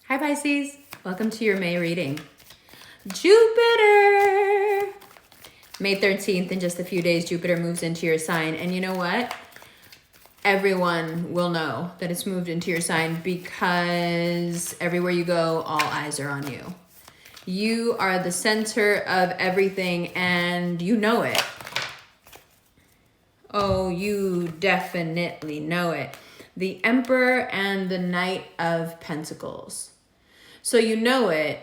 Hi Pisces, welcome to your May reading. Jupiter! May 13th, in just a few days, Jupiter moves into your sign. And you know what? Everyone will know that it's moved into your sign because everywhere you go, all eyes are on you. You are the center of everything and you know it. Oh, you definitely know it. The Emperor and the Knight of Pentacles. So you know it,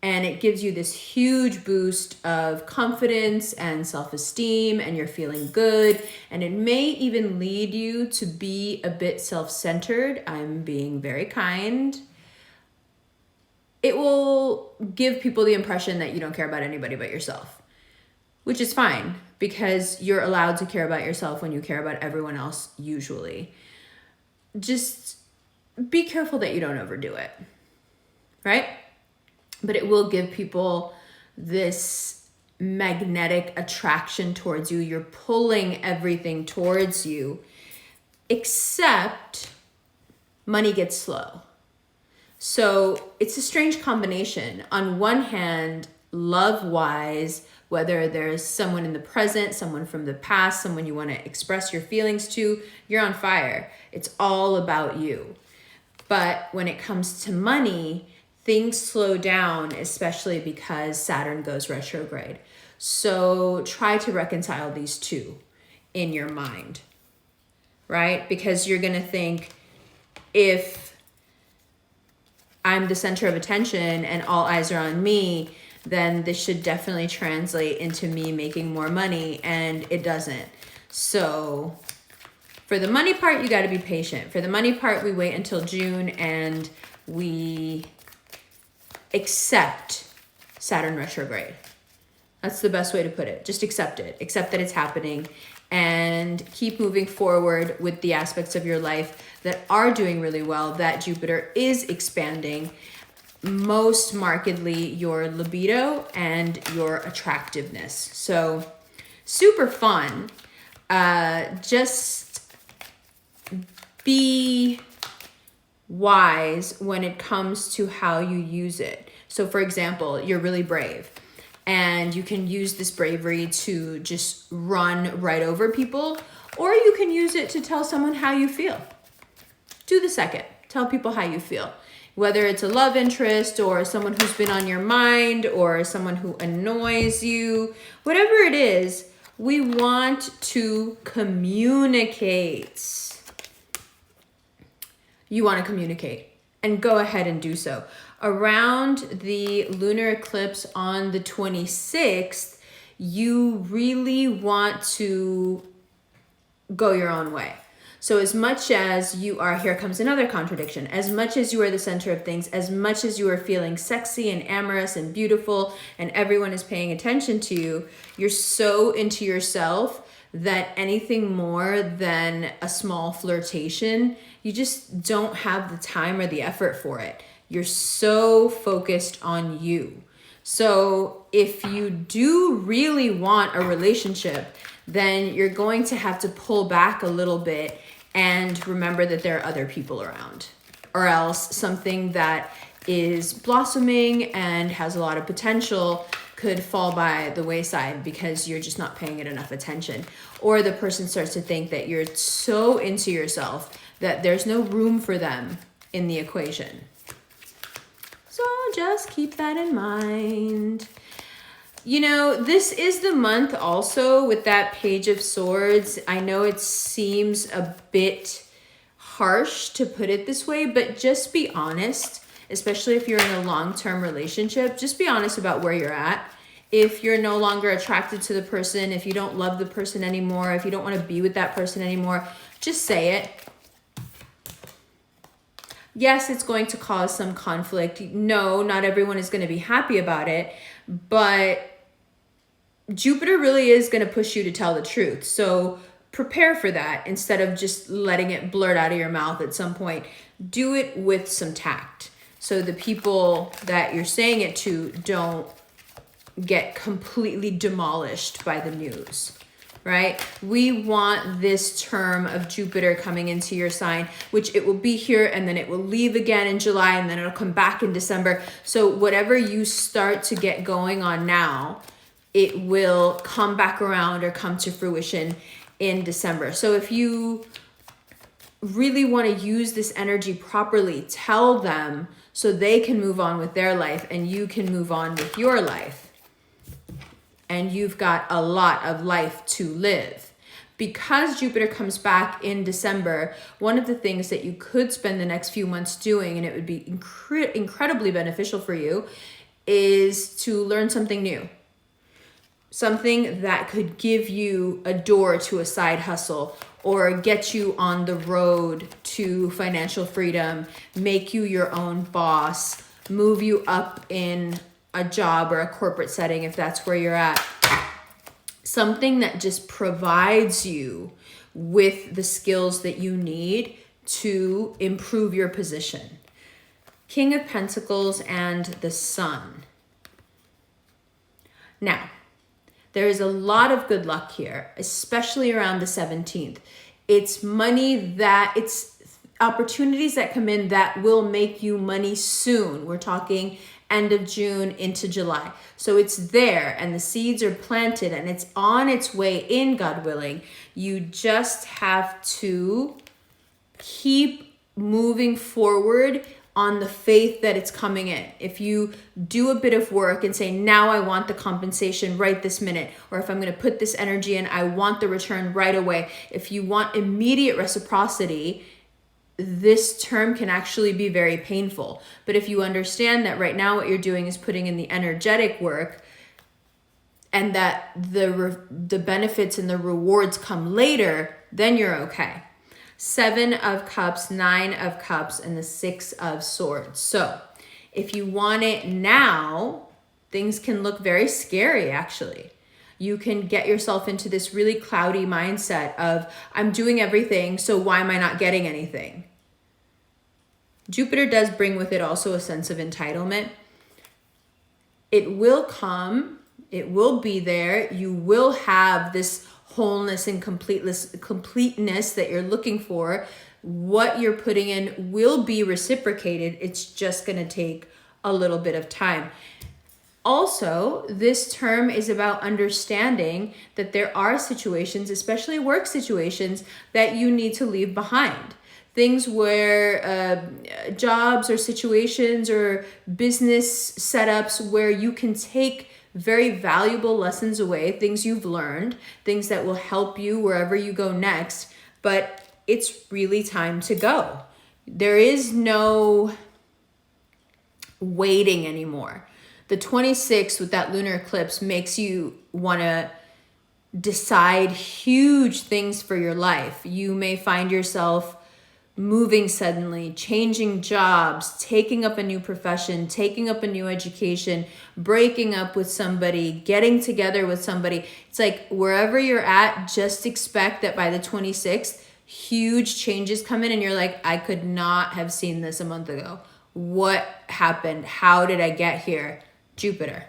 and it gives you this huge boost of confidence and self-esteem, and you're feeling good, and it may even lead you to be a bit self-centered. I'm being very kind. It will give people the impression that you don't care about anybody but yourself, which is fine because you're allowed to care about yourself when you care about everyone else usually. Just be careful that you don't overdo it. Right? But it will give people this magnetic attraction towards you. You're pulling everything towards you, except money gets slow. So it's a strange combination. On one hand, love-wise, whether there's someone in the present, someone from the past, someone you want to express your feelings to, you're on fire. It's all about you. But when it comes to money, things slow down, especially because Saturn goes retrograde. So try to reconcile these two in your mind, right? Because you're going to think, if I'm the center of attention and all eyes are on me, then this should definitely translate into me making more money, and it doesn't. So for the money part, you got to be patient. For the money part, we wait until June and we accept Saturn retrograde. That's the best way to put it. Just accept it. Accept that it's happening and keep moving forward with the aspects of your life that are doing really well, that Jupiter is expanding, most markedly your libido and your attractiveness. So super fun. Just be wise when it comes to how you use it. So for example, you're really brave and you can use this bravery to just run right over people, or you can use it to tell someone how you feel. Do the second. Tell people how you feel. Whether it's a love interest or someone who's been on your mind or someone who annoys you, whatever it is, we want to communicate. You want to communicate, and go ahead and do so. Around the lunar eclipse on the 26th, you really want to go your own way. So as much as you are, here comes another contradiction, as much as you are the center of things, as much as you are feeling sexy and amorous and beautiful and everyone is paying attention to you, you're so into yourself that anything more than a small flirtation, you just don't have the time or the effort for it. You're so focused on you. So if you do really want a relationship, then you're going to have to pull back a little bit and remember that there are other people around, or else something that is blossoming and has a lot of potential could fall by the wayside because you're just not paying it enough attention. Or the person starts to think that you're so into yourself that there's no room for them in the equation. So just keep that in mind. You know, this is the month also with that Page of Swords. I know it seems a bit harsh to put it this way, but just be honest, especially if you're in a long-term relationship. Just be honest about where you're at. If you're no longer attracted to the person, if you don't love the person anymore, if you don't want to be with that person anymore, just say it. Yes, it's going to cause some conflict. No, not everyone is going to be happy about it, but Jupiter really is going to push you to tell the truth. So prepare for that instead of just letting it blurt out of your mouth at some point. Do it with some tact, so the people that you're saying it to don't get completely demolished by the news. right? We want this term of Jupiter coming into your sign, which it will be here and then it will leave again in July and then it'll come back in December. So whatever you start to get going on now, it will come back around or come to fruition in December. So if you really want to use this energy properly, tell them so they can move on with their life and you can move on with your life. And you've got a lot of life to live. Because Jupiter comes back in December, one of the things that you could spend the next few months doing, and it would be incredibly beneficial for you, is to learn something new. Something that could give you a door to a side hustle or get you on the road to financial freedom, make you your own boss, move you up in a job or a corporate setting if that's where you're at. Something that just provides you with the skills that you need to improve your position. King of Pentacles and the Sun. Now, there is a lot of good luck here, especially around the 17th. It's opportunities that come in that will make you money soon. We're talking end of June into July. So it's there and the seeds are planted and it's on its way in, God willing. You just have to keep moving forward on the faith that it's coming in. If you do a bit of work and say, now I want the compensation right this minute, or if I'm going to put this energy in, I want the return right away. If you want immediate reciprocity, this term can actually be very painful. But if you understand that right now what you're doing is putting in the energetic work and that the benefits and the rewards come later, then you're okay. 7 of Cups, 9 of Cups, and the 6 of Swords. So if you want it now, things can look very scary, actually. You can get yourself into this really cloudy mindset of, I'm doing everything, so why am I not getting anything? Jupiter does bring with it also a sense of entitlement. It will come, it will be there. You will have this wholeness and completeness that you're looking for. What you're putting in will be reciprocated. It's just going to take a little bit of time. Also, this term is about understanding that there are situations, especially work situations, that you need to leave behind. Things where jobs or situations or business setups where you can take very valuable lessons away, things you've learned, things that will help you wherever you go next, but it's really time to go. There is no waiting anymore. The 26th with that lunar eclipse makes you want to decide huge things for your life. You may find yourself moving suddenly, changing jobs, taking up a new profession, taking up a new education, breaking up with somebody, getting together with somebody. It's like wherever you're at, just expect that by the 26th, huge changes come in and you're like, I could not have seen this a month ago. What happened? How did I get here? Jupiter.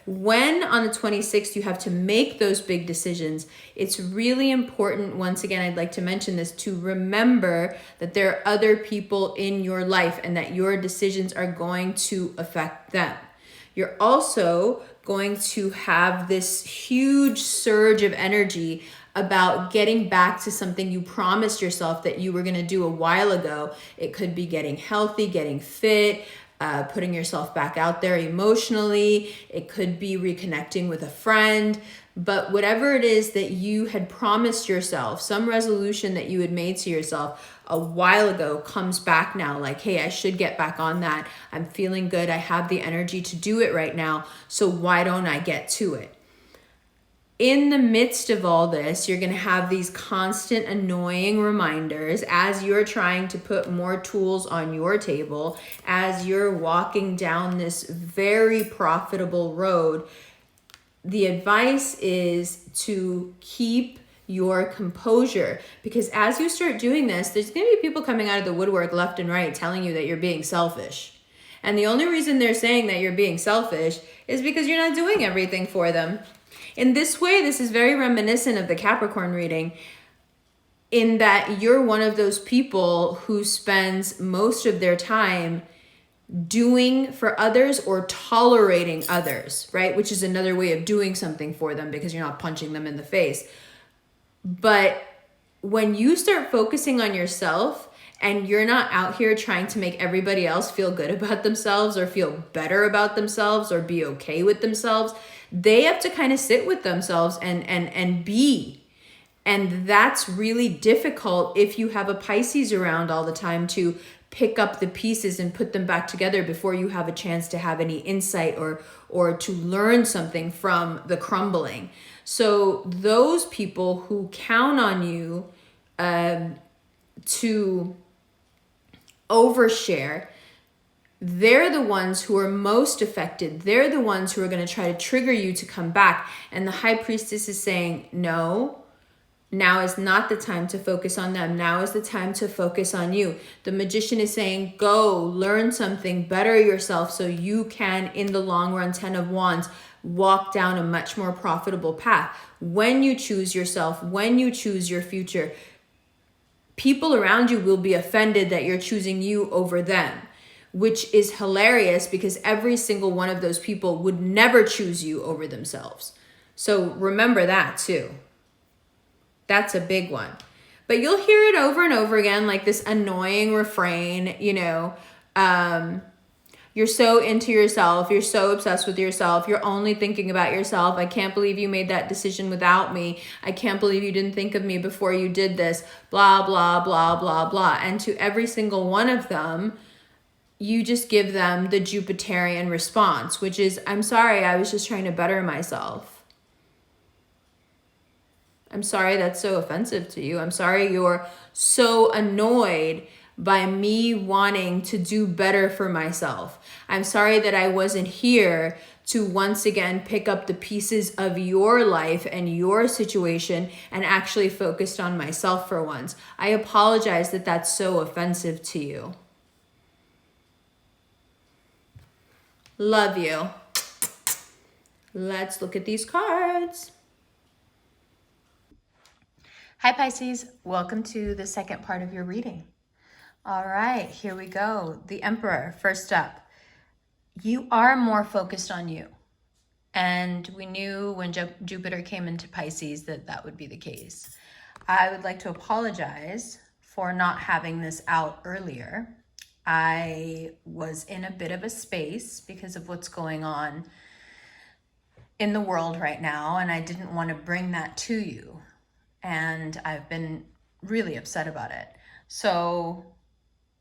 When on the 26th you have to make those big decisions, it's really important, once again, I'd like to mention this, to remember that there are other people in your life and that your decisions are going to affect them. You're also going to have this huge surge of energy about getting back to something you promised yourself that you were going to do a while ago. It could be getting healthy, getting fit, putting yourself back out there emotionally. It could be reconnecting with a friend. But whatever it is that you had promised yourself, some resolution that you had made to yourself a while ago comes back now like, hey, I should get back on that. I'm feeling good. I have the energy to do it right now. So why don't I get to it? In the midst of all this, you're going to have these constant annoying reminders as you're trying to put more tools on your table, as you're walking down this very profitable road. The advice is to keep your composure, because as you start doing this, there's going to be people coming out of the woodwork left and right telling you that you're being selfish. And the only reason they're saying that you're being selfish is because you're not doing everything for them. In this way, this is very reminiscent of the Capricorn reading, in that you're one of those people who spends most of their time doing for others or tolerating others, right? Which is another way of doing something for them, because you're not punching them in the face. But when you start focusing on yourself and you're not out here trying to make everybody else feel good about themselves or feel better about themselves or be okay with themselves, they have to kind of sit with themselves and be. And that's really difficult if you have a Pisces around all the time to pick up the pieces and put them back together before you have a chance to have any insight or to learn something from the crumbling. So those people who count on you to overshare, they're the ones who are most affected. They're the ones who are going to try to trigger you to come back. And the High Priestess is saying, no, now is not the time to focus on them. Now is the time to focus on you. The Magician is saying, go learn something, better yourself so you can, in the long run, 10 of Wands, walk down a much more profitable path. When you choose yourself, when you choose your future, people around you will be offended that you're choosing you over them, which is hilarious because every single one of those people would never choose you over themselves. So remember that too. That's a big one. But you'll hear it over and over again, like this annoying refrain, you're so into yourself. You're so obsessed with yourself. You're only thinking about yourself. I can't believe you made that decision without me. I can't believe you didn't think of me before you did this. Blah, blah, blah, blah, blah. And to every single one of them, you just give them the Jupiterian response, which is, I'm sorry, I was just trying to better myself. I'm sorry that's so offensive to you. I'm sorry you're so annoyed by me wanting to do better for myself. I'm sorry that I wasn't here to once again pick up the pieces of your life and your situation and actually focused on myself for once. I apologize that that's so offensive to you. Love you. Let's look at these cards. Hi Pisces, welcome to the second part of your reading. All right, here we go. The Emperor, first up. You are more focused on you. And we knew when Jupiter came into Pisces that would be the case. I would like to apologize for not having this out earlier. I was in a bit of a space because of what's going on in the world right now, and I didn't want to bring that to you. And I've been really upset about it. So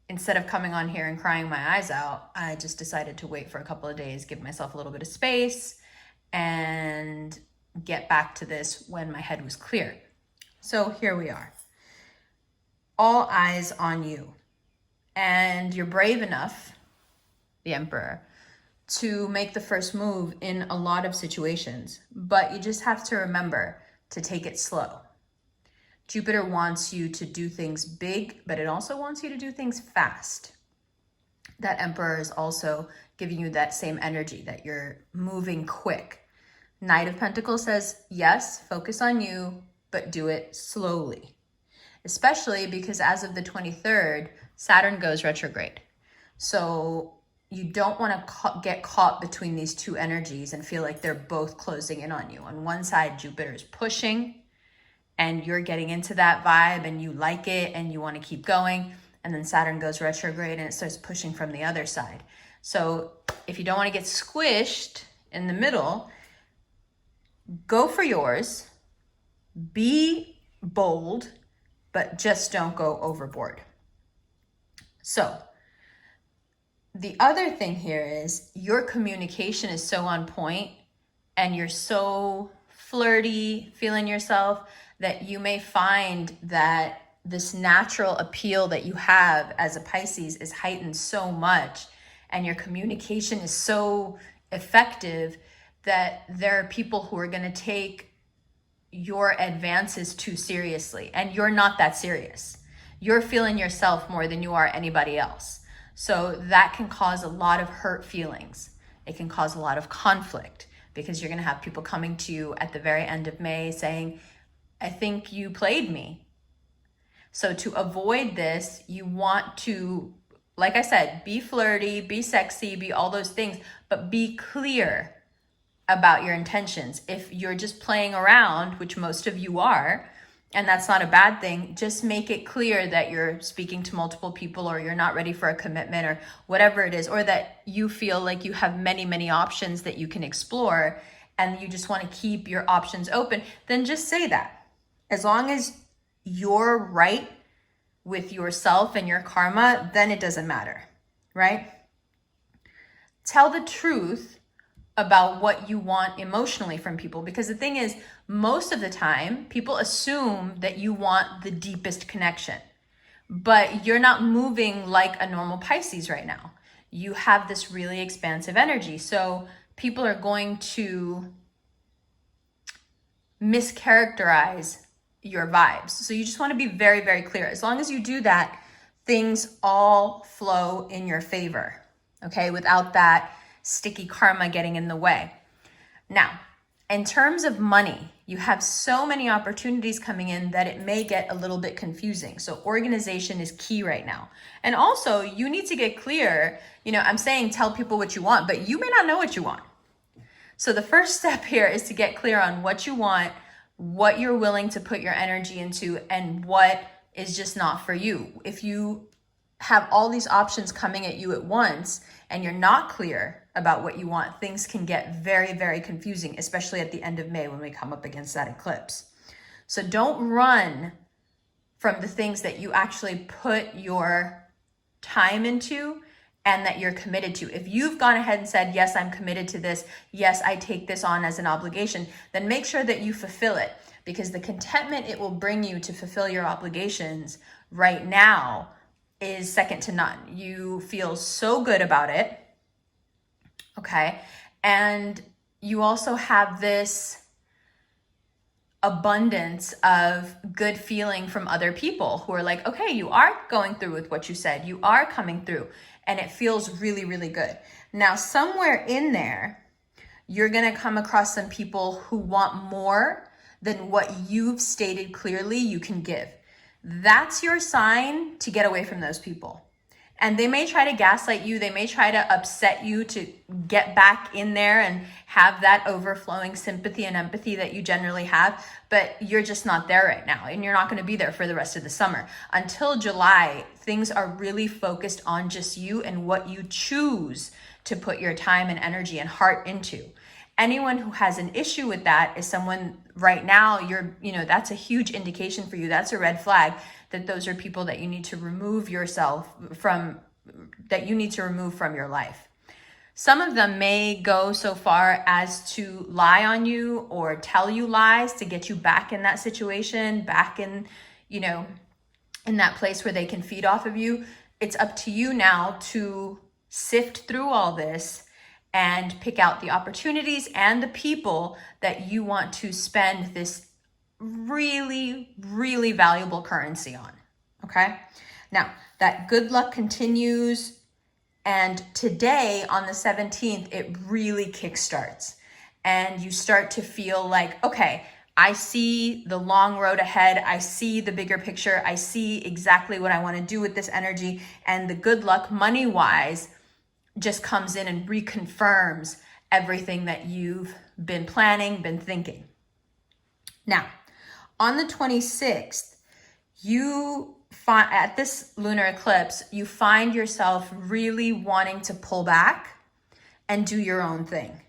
instead of coming on here and crying my eyes out, I just decided to wait for a couple of days, give myself a little bit of space, and get back to this when my head was clear. So here we are. All eyes on you. And you're brave enough, the Emperor, to make the first move in a lot of situations. But you just have to remember to take it slow. Jupiter wants you to do things big, but it also wants you to do things fast. That Emperor is also giving you that same energy, that you're moving quick. Knight of Pentacles says, yes, focus on you, but do it slowly. Especially because as of the 23rd, Saturn goes retrograde. So you don't want to get caught between these two energies and feel like they're both closing in on you. On one side, Jupiter is pushing, and you're getting into that vibe and you like it and you want to keep going. And then Saturn goes retrograde and it starts pushing from the other side. So if you don't want to get squished in the middle, go for yours, be bold, but just don't go overboard. So the other thing here is your communication is so on point and you're so flirty, feeling yourself, that you may find that this natural appeal that you have as a Pisces is heightened so much and your communication is so effective that there are people who are going to take your advances too seriously, and you're not that serious. You're feeling yourself more than you are anybody else. So that can cause a lot of hurt feelings. It can cause a lot of conflict. because you're going to have people coming to you at the very end of May saying, I think you played me. So to avoid this, you want to, like I said, be flirty, be sexy, be all those things, but be clear about your intentions. If you're just playing around, which most of you are, and that's not a bad thing, just make it clear that you're speaking to multiple people, or you're not ready for a commitment, or whatever it is, or that you feel like you have many, many options that you can explore and you just want to keep your options open. Then just say that. As long as you're right with yourself and your karma, then it doesn't matter, right? Tell the truth about what you want emotionally from people, because the thing is, most of the time people assume that you want the deepest connection, but you're not moving like a normal Pisces right now. You have this really expansive energy, so people are going to mischaracterize your vibes. So you just want to be very, very clear. As long as you do that, things all flow in your favor, okay, without that sticky karma getting in the way. Now, in terms of money, you have so many opportunities coming in that it may get a little bit confusing. So organization is key right now. And also, you need to get clear. I'm saying tell people what you want, but you may not know what you want. So the first step here is to get clear on what you want, what you're willing to put your energy into, and what is just not for you. If you have all these options coming at you at once and you're not clear about what you want, things can get very, very confusing, especially at the end of May when we come up against that eclipse. So don't run from the things that you actually put your time into and that you're committed to. If you've gone ahead and said, yes, I'm committed to this, yes, I take this on as an obligation, then make sure that you fulfill it, because the contentment it will bring you to fulfill your obligations right now is second to none. You feel so good about it, okay? And you also have this abundance of good feeling from other people who are like, okay, you are going through with what you said, you are coming through, and it feels really, really good. Now, somewhere in there, you're gonna come across some people who want more than what you've stated clearly you can give. That's your sign to get away from those people. And they may try to gaslight you. They may try to upset you to get back in there and have that overflowing sympathy and empathy that you generally have. But you're just not there right now. And you're not going to be there for the rest of the summer. Until July, things are really focused on just you and what you choose to put your time and energy and heart into. Anyone who has an issue with that is someone right now, that's a huge indication for you. That's a red flag that those are people that you need to remove from your life. Some of them may go so far as to lie on you or tell you lies to get you back in that situation, back in that place where they can feed off of you. It's up to you now to sift through all this and pick out the opportunities and the people that you want to spend this really, really valuable currency on, okay? Now, that good luck continues, and today on the 17th, it really kickstarts, and you start to feel like, okay, I see the long road ahead, I see the bigger picture, I see exactly what I want to do with this energy, and the good luck money-wise just comes in and reconfirms everything that you've been planning, been thinking. Now, on the 26th, at this lunar eclipse, you find yourself really wanting to pull back and do your own thing.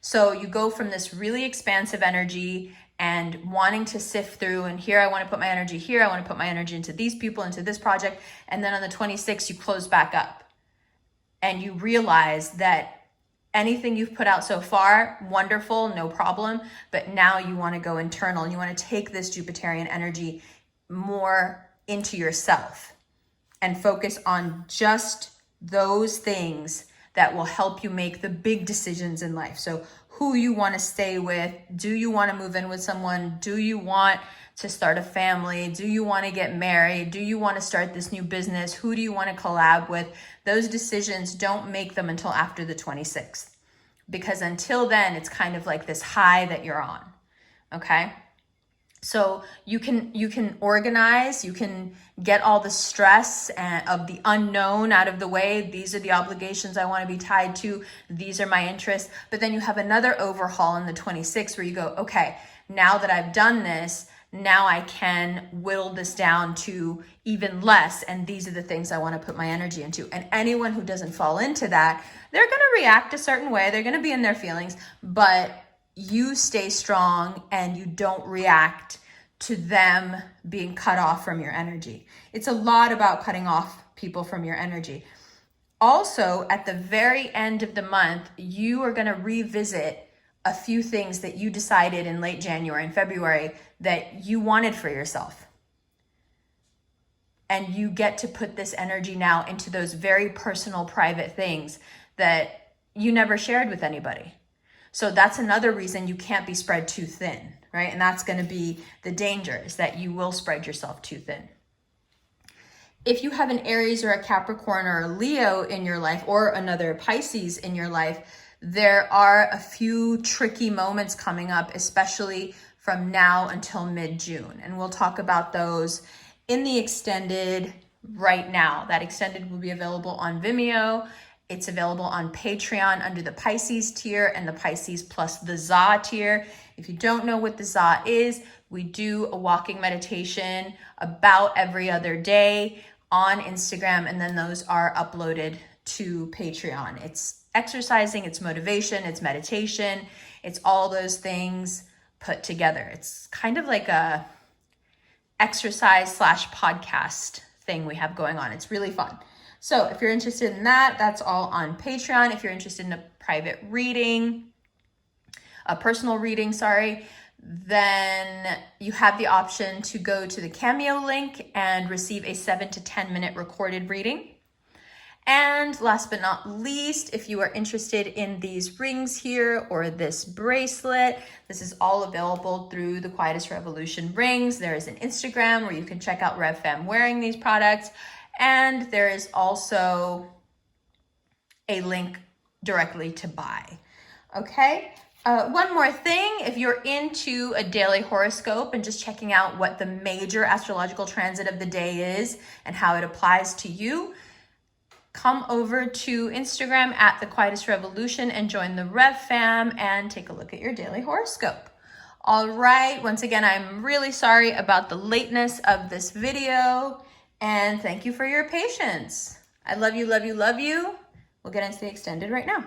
So you go from this really expansive energy and wanting to sift through, and here I want to put my energy here, I want to put my energy into these people, into this project, and then on the 26th, you close back up. And you realize that anything you've put out so far, wonderful, no problem, but now you want to go internal. You want to take this Jupiterian energy more into yourself and focus on just those things that will help you make the big decisions in life. So who you want to stay with, do you want to move in with someone, do you want to start a family, do you want to get married, do you want to start this new business, who do you want to collab with? Those decisions, don't make them until after the 26th. because until then, it's kind of like this high that you're on, okay? So you can organize, you can get all the stress of the unknown out of the way. These are the obligations I want to be tied to. These are my interests. But then you have another overhaul in the 26th where you go, okay, now that I've done this, now I can whittle this down to even less. And these are the things I want to put my energy into. And anyone who doesn't fall into that, they're going to react a certain way. They're going to be in their feelings, but you stay strong and you don't react to them being cut off from your energy. It's a lot about cutting off people from your energy. Also, at the very end of the month, you are going to revisit a few things that you decided in late January and February that you wanted for yourself. And you get to put this energy now into those very personal, private things that you never shared with anybody. So that's another reason you can't be spread too thin, right? And that's going to be the danger, is that you will spread yourself too thin. If you have an Aries or a Capricorn or a Leo in your life, or another Pisces in your life, there are a few tricky moments coming up, especially from now until mid-June. And we'll talk about those in the extended right now. That extended will be available on Vimeo. It's available on Patreon under the Pisces tier and the Pisces plus the ZA tier. If you don't know what the ZA is, we do a walking meditation about every other day on Instagram, and then those are uploaded to Patreon. It's exercising, it's motivation, it's meditation, it's all those things put together. It's kind of like a exercise / podcast thing we have going on. It's really fun. So if you're interested in that, that's all on Patreon. If you're interested in a private reading, a personal reading, then you have the option to go to the Cameo link and receive a 7 to 10 minute recorded reading. And last but not least, if you are interested in these rings here or this bracelet, this is all available through the Quietest Revolution rings. There is an Instagram where you can check out RevFam wearing these products. And there is also a link directly to buy. Okay. One more thing, if you're into a daily horoscope and just checking out what the major astrological transit of the day is and how it applies to you, come over to Instagram at the Quietest Revolution and join the Rev Fam and take a look at your daily horoscope. All right. Once again, I'm really sorry about the lateness of this video. And thank you for your patience. I love you, love you, love you. We'll get into the extended right now.